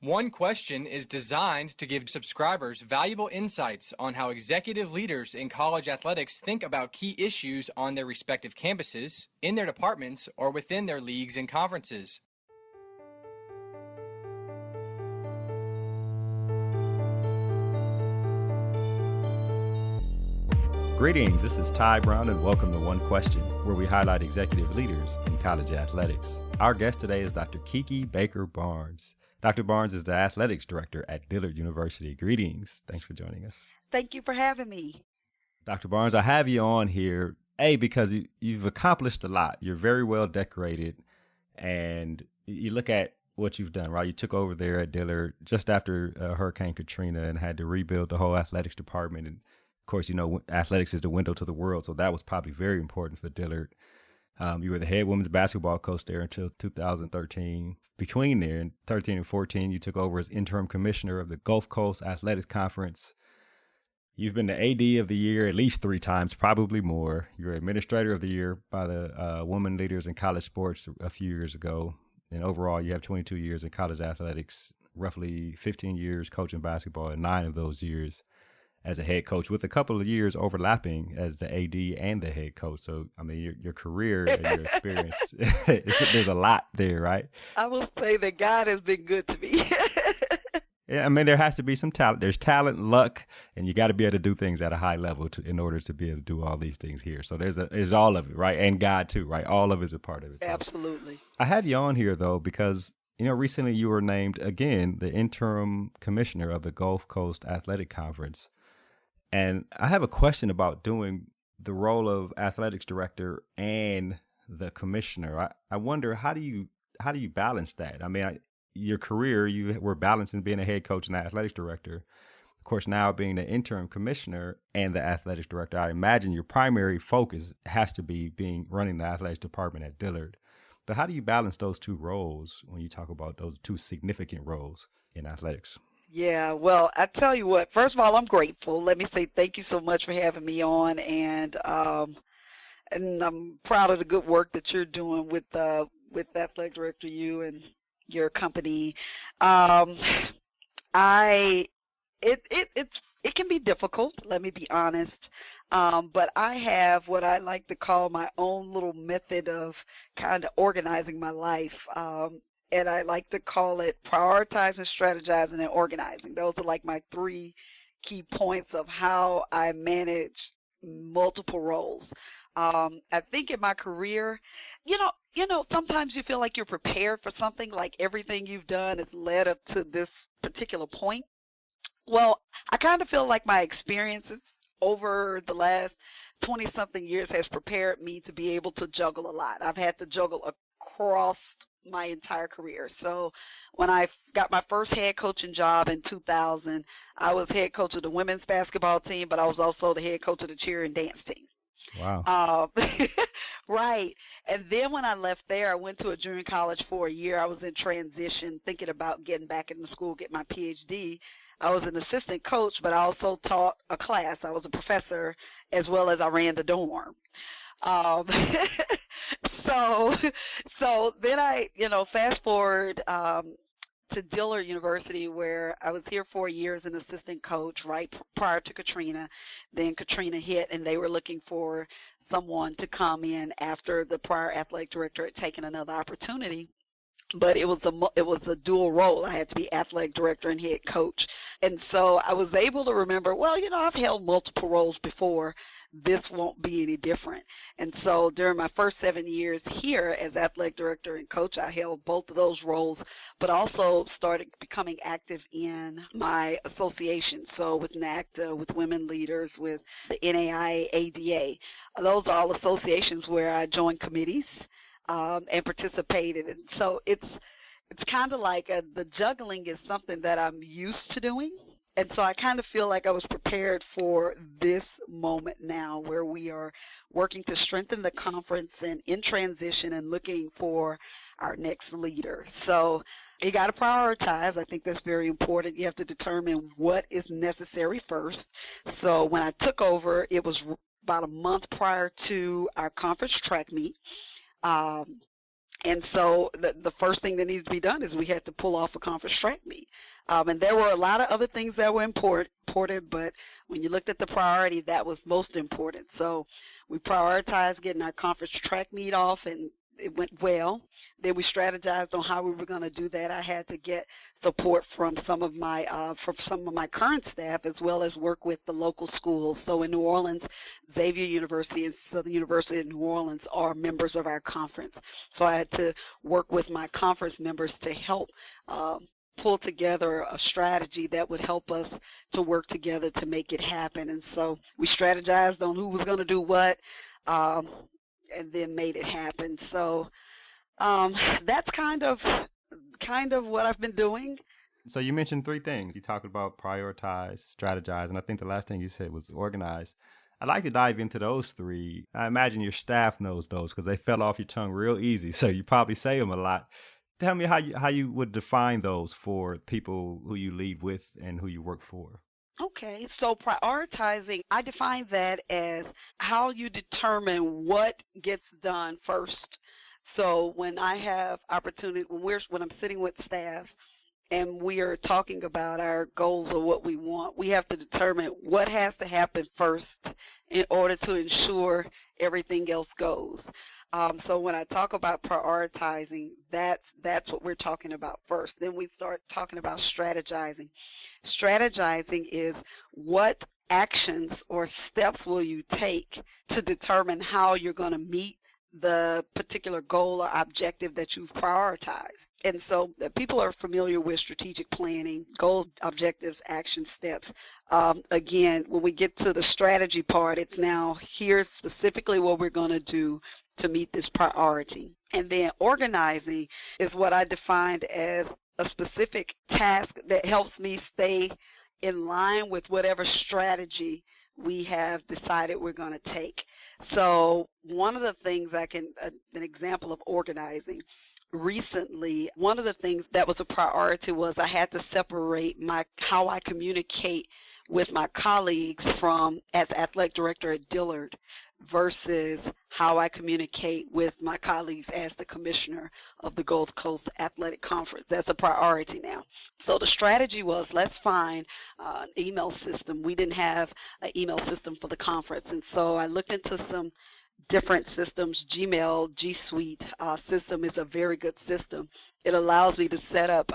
One Question is designed to give subscribers valuable insights on how executive leaders in college athletics think about key issues on their respective campuses, in their departments, or within their leagues and conferences. Greetings, this is Ty Brown and welcome to One Question, where we highlight executive leaders in college athletics. Our guest today is Dr. Kiki Baker Barnes. Dr. Barnes is the athletics director at Dillard University. Greetings. Thanks for joining us. Thank you for having me. Dr. Barnes, I have you on here, because you've accomplished a lot. You're very well decorated, and you look at what you've done, right? You took over there at Dillard just after Hurricane Katrina and had to rebuild the whole athletics department. And of course, you know, athletics is the window to the world, so that was probably very important for Dillard. You were the head women's basketball coach there until 2013. Between there, in 13 and 14, you took over as interim commissioner of the Gulf Coast Athletics Conference. You've been the AD of the year at least 3 times, probably more. You were administrator of the year by the Women Leaders in College Sports a few years ago. And overall, you have 22 years in college athletics, roughly 15 years coaching basketball, and 9 of those years as a head coach, with a couple of years overlapping as the AD and the head coach. So, I mean, your career and your experience, there's a lot there, right? I will say that God has been good to me. Yeah, I mean, there has to be some talent. There's talent, luck, and you got to be able to do things at a high level in order to be able to do all these things here. So there's all of it, right? And God too, right? All of it's a part of it. So Absolutely. I have you on here, though, because, you know, recently you were named, again, the interim commissioner of the Gulf Coast Athletic Conference. And I have a question about doing the role of athletics director and the commissioner. I wonder, how do you balance that? I mean, your career, you were balancing being a head coach and the athletics director. Of course, now being the interim commissioner and the athletics director, I imagine your primary focus has to be running the athletics department at Dillard. But how do you balance those 2 roles when you talk about those 2 significant roles in athletics? Yeah, well, I tell you what, first of all, I'm grateful. Let me say thank you so much for having me on, and I'm proud of the good work that you're doing with Athletic Director, you and your company. It can be difficult, let me be honest, but I have what I like to call my own little method of kind of organizing my life. And I like to call it prioritizing, strategizing, and organizing. Those are like my 3 key points of how I manage multiple roles. I think in my career, you know, sometimes you feel like you're prepared for something, like everything you've done has led up to this particular point. Well, I kind of feel like my experiences over the last 20-something years has prepared me to be able to juggle a lot. I've had to juggle across my entire career. So when I got my first head coaching job in 2000, I was head coach of the women's basketball team, but I was also the head coach of the cheer and dance team. Wow. Right. And then when I left there, I went to a junior college for a year. I was in transition, thinking about getting back into school, get my PhD. I was an assistant coach, but I also taught a class. I was a professor, as well as I ran the dorm. So then I, fast forward to Dillard University, where I was here for a year as an assistant coach, right prior to Katrina. Then Katrina hit, and they were looking for someone to come in after the prior athletic director had taken another opportunity. But it was a dual role. I had to be athletic director and head coach. And so I was able to remember, well, I've held multiple roles before. This won't be any different. And so during my first 7 years here as athletic director and coach, I held both of those roles, but also started becoming active in my association. So with NACTA, with Women Leaders, with the NAI, ADA. Those are all associations where I joined committees and participated. And so it's kind of like the juggling is something that I'm used to doing. And so I kind of feel like I was prepared for this moment now, where we are working to strengthen the conference and in transition and looking for our next leader. So you got to prioritize. I think that's very important. You have to determine what is necessary first. So when I took over, it was about a month prior to our conference track meet. And so the first thing that needs to be done is we had to pull off a conference track meet. And there were a lot of other things that were important, but when you looked at the priority, that was most important. So we prioritized getting our conference track meet off, and it went well. Then we strategized on how we were going to do that. I had to get support from some of my current staff, as well as work with the local schools. So in New Orleans, Xavier University and Southern University of New Orleans are members of our conference. So I had to work with my conference members to help pull together a strategy that would help us to work together to make it happen. And so we strategized on who was going to do what, and then made it happen. So that's kind of what I've been doing. So you mentioned three things. You talked about prioritize, strategize, and I think the last thing you said was organize. I'd like to dive into those three. I imagine your staff knows those because they fell off your tongue real easy, so you probably say them a lot. Tell me how you would define those for people who you lead with and who you work for. Okay, so prioritizing, I define that as how you determine what gets done first. So when I have opportunity, when I'm sitting with staff and we are talking about our goals or what we want, we have to determine what has to happen first in order to ensure everything else goes. So when I talk about prioritizing, that's what we're talking about first. Then we start talking about strategizing. Strategizing is what actions or steps will you take to determine how you're going to meet the particular goal or objective that you've prioritized. And so people are familiar with strategic planning, goals, objectives, action steps. Again, when we get to the strategy part, it's now here's specifically what we're going to do to meet this priority. And then organizing is what I defined as a specific task that helps me stay in line with whatever strategy we have decided we're going to take. So one of the things an example of organizing, recently, one of the things that was a priority was I had to separate how I communicate with my colleagues as athletic director at Dillard versus how I communicate with my colleagues as the commissioner of the Gulf Coast Athletic Conference. That's a priority now. So the strategy was, let's find an email system. We didn't have an email system for the conference, and so I looked into some different systems. Gmail, G Suite system is a very good system. It allows me to set up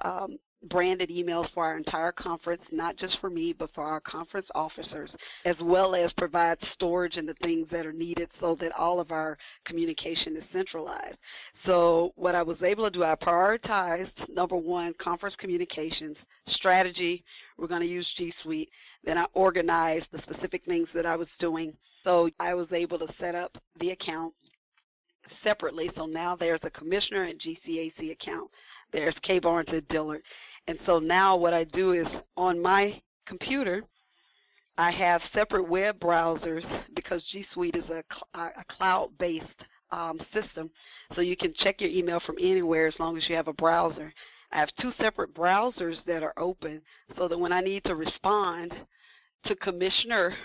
branded emails for our entire conference, not just for me, but for our conference officers, as well as provide storage and the things that are needed so that all of our communication is centralized. So what I was able to do, I prioritized, number one, conference communications, strategy, we're going to use G Suite. Then I organized the specific things that I was doing. So I was able to set up the account separately. So now there's a commissioner and GCAC account. There's K Barnes at Dillard. And so now what I do is on my computer, I have separate web browsers because G Suite is a cloud-based system. So you can check your email from anywhere as long as you have a browser. I have two separate browsers that are open so that when I need to respond to commissioner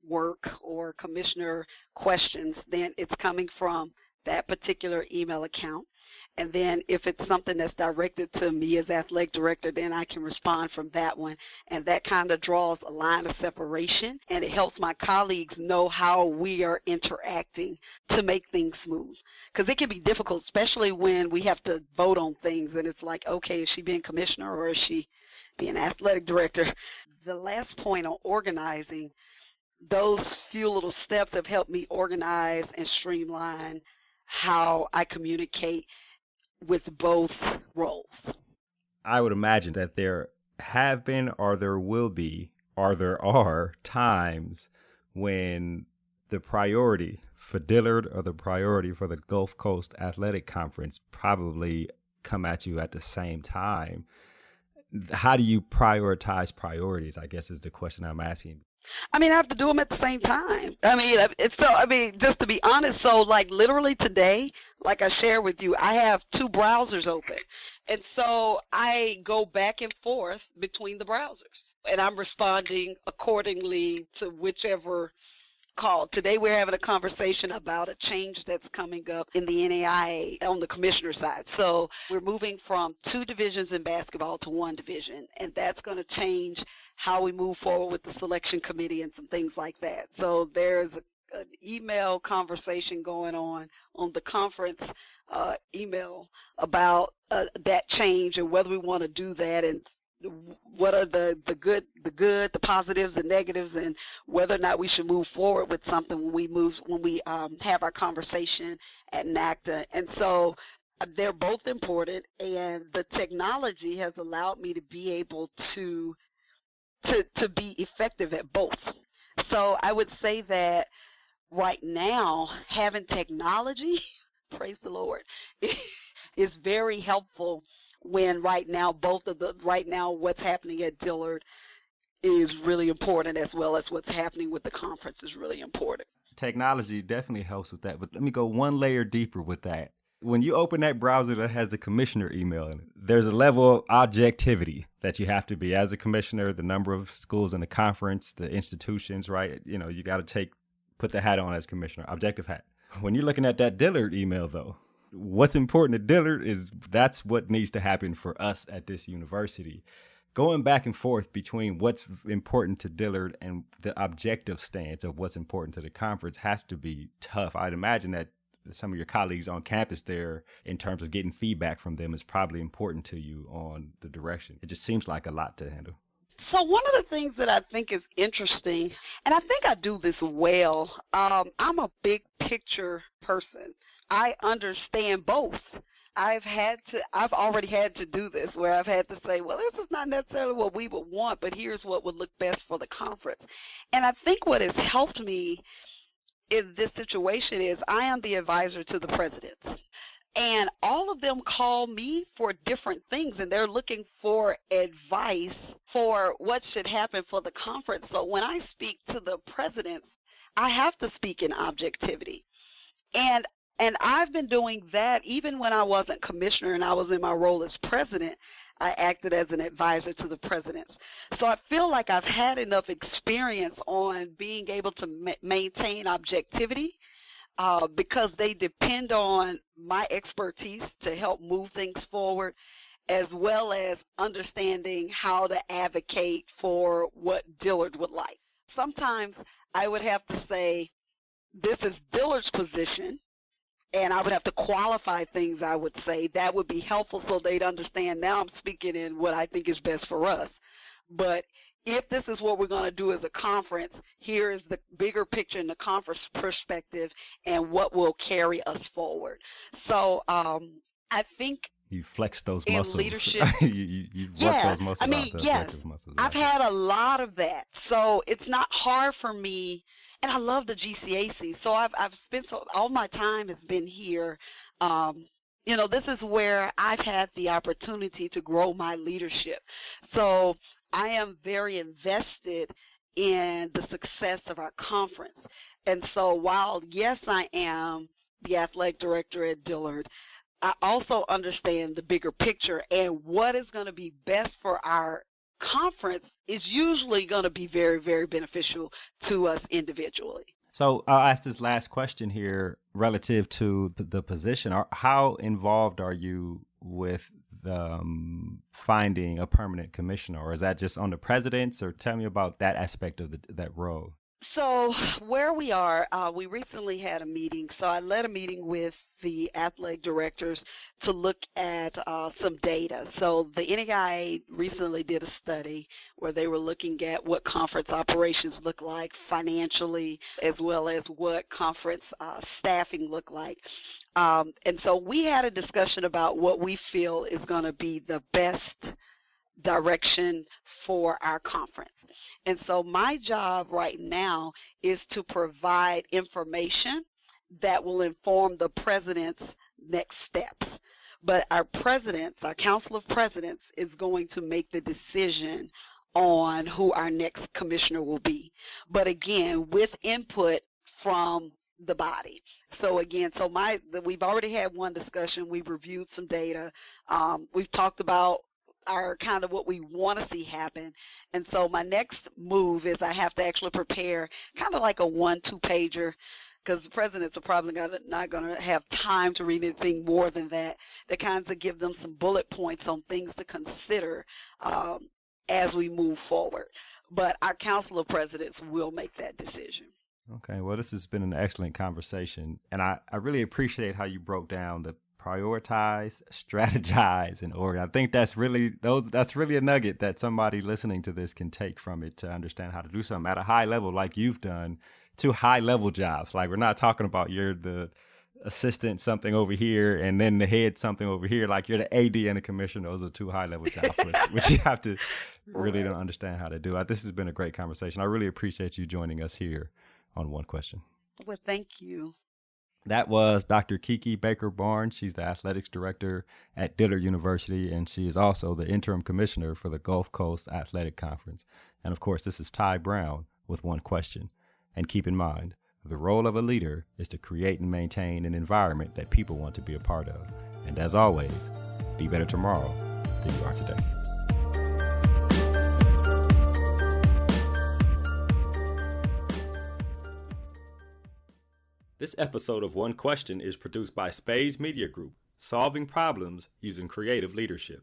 work or commissioner questions, then it's coming from that particular email account. And then if it's something that's directed to me as athletic director, then I can respond from that one. And that kind of draws a line of separation, and it helps my colleagues know how we are interacting to make things smooth. Because it can be difficult, especially when we have to vote on things, and it's like, okay, is she being commissioner or is she being athletic director? The last point on organizing, those few little steps have helped me organize and streamline how I communicate with both roles. I would imagine that there have been, or there will be, or there are times when the priority for Dillard or the priority for the Gulf Coast Athletic Conference probably come at you at the same time. How do you prioritize priorities, I guess is the question I'm asking. I mean, I have to do them at the same time. Just to be honest, so like literally today, like I shared with you, I have two browsers open. And so I go back and forth between the browsers. And I'm responding accordingly to whichever call. Today we're having a conversation about a change that's coming up in the NAIA on the commissioner side. So we're moving from 2 divisions in basketball to 1 division, and that's going to change how we move forward with the selection committee and some things like that. So there's an email conversation going on the conference email about that change and whether we want to do that, and what are the good, the positives, the negatives, and whether or not we should move forward with something when we have our conversation at NACTA. And so they're both important, and the technology has allowed me to be able to be effective at both. So I would say that right now, having technology, praise the Lord, is very helpful when right now what's happening at Dillard is really important, as well as what's happening with the conference is really important. Technology definitely helps with that, but let me go one layer deeper with that. When you open that browser that has the commissioner email in it, there's a level of objectivity that you have to be as a commissioner, the number of schools in the conference, the institutions, right? You know, you got to put the hat on as commissioner, objective hat. When you're looking at that Dillard email, though, what's important to Dillard is that's what needs to happen for us at this university. Going back and forth between what's important to Dillard and the objective stance of what's important to the conference has to be tough. I'd imagine that some of your colleagues on campus there, in terms of getting feedback from them, is probably important to you on the direction. It just seems like a lot to handle. So one of the things that I think is interesting, and I think I do this well, I'm a big picture person. I understand both. I've already had to do this, where I've had to say, well, this is not necessarily what we would want, but here's what would look best for the conference. And I think what has helped me in this situation is I am the advisor to the presidents. And all of them call me for different things, and they're looking for advice for what should happen for the conference. So when I speak to the presidents, I have to speak in objectivity. And I've been doing that even when I wasn't commissioner and I was in my role as president. I acted as an advisor to the presidents. So I feel like I've had enough experience on being able to maintain objectivity because they depend on my expertise to help move things forward, as well as understanding how to advocate for what Dillard would like. Sometimes I would have to say, this is Dillard's position, and I would have to qualify things I would say. That would be helpful so they'd understand now I'm speaking in what I think is best for us. But if this is what we're going to do as a conference, here is the bigger picture in the conference perspective and what will carry us forward. So I think you flex those muscles. Leadership, you work those muscles out, the objective muscles. I've had a lot of that. So it's not hard for me. And I love the GCAC, so I've spent all my time has been here. This is where I've had the opportunity to grow my leadership. So I am very invested in the success of our conference. And so while, yes, I am the athletic director at Dillard, I also understand the bigger picture, and what is going to be best for our conference is usually going to be very, very beneficial to us individually. So I'll ask this last question here relative to the position. How involved are you with finding a permanent commissioner, or is that just on the presidents? Or tell me about that aspect of that role. So where we are, we recently had a meeting. So I led a meeting with the athletic directors to look at some data. So the NAIA recently did a study where they were looking at what conference operations look like financially, as well as what conference staffing look like. And so we had a discussion about what we feel is going to be the best direction for our conference. And so my job right now is to provide information that will inform the president's next steps. But our presidents, our council of presidents, is going to make the decision on who our next commissioner will be. But again, with input from the body. So again, we've already had one discussion. We've reviewed some data. We've talked about are kind of what we want to see happen. And so my next move is I have to actually prepare kind of like a 1-2 pager, because the presidents are probably not going to have time to read anything more than that. That kinds of give them some bullet points on things to consider as we move forward. But our Council of Presidents will make that decision. Okay, well, this has been an excellent conversation, and I really appreciate how you broke down the prioritize, strategize, and organize. I think that's really a nugget that somebody listening to this can take from it to understand how to do something at a high level like you've done, to high level jobs. Like, we're not talking about you're the assistant something over here and then the head something over here. Like, you're the AD and the commissioner. Those are two high level jobs, which you have to really don't understand how to do. This has been a great conversation. I really appreciate you joining us here on One Question. Well, thank you. That was Dr. Kiki Baker Barnes. She's the athletics director at Dillard University, and she is also the interim commissioner for the Gulf Coast Athletic Conference. And of course, this is Ty Brown with One Question. And keep in mind, the role of a leader is to create and maintain an environment that people want to be a part of. And as always, be better tomorrow than you are today. This episode of One Question is produced by Spades Media Group, solving problems using creative leadership.